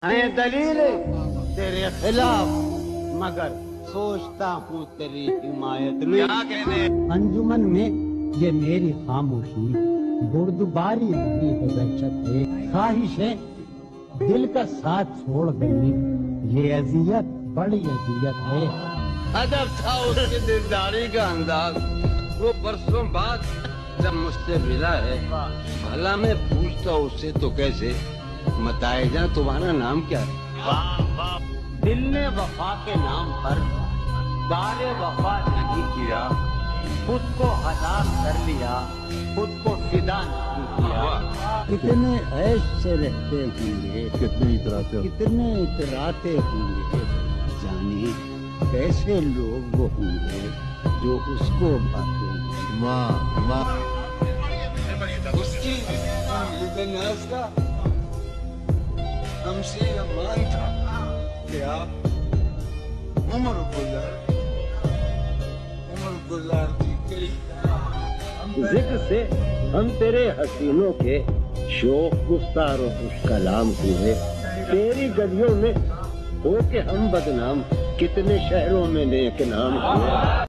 ہے دلیل تیرے خلاف مگر سوچتا ہوں تیری حمایت میں کیا کہنے انجمن میں یہ میری خاموشی بردباری نہیں ہے، وحشت ہے، خواہش ہے دل کا ساتھ چھوڑ گئی، یہ اذیت بڑی اذیت ہے۔ ادب تھا اس کے دلداری کا انداز، وہ برسوں بعد جب مجھ سے ملا ہے، بھلا میں پوچھتا اس سے تو کیسے، متائے جان تمہارا نام کیا ہے؟ دل نے وفا کے نام پر دار وفا نہیں کیا، خود کو ہلاک کر لیا، خود کو فدا نہیں کیا۔ کتنے عیش سے رہتے ہوں گے، کتنے اتراتے ہوں گے، جانی کیسے لوگ وہ ہوں گے جو اس کو پاتے ہیں۔ ماں اس کی ناز کا ہم سے امان تھا کہ آپ عمر گزارتی گئی۔ ذکر سے ہم تیرے حسینوں کے شوق گفتار و خوش کلام ہوئے، تیری گلیوں میں ہو کے ہم بدنام، کتنے شہروں میں نیک نام ہوئے۔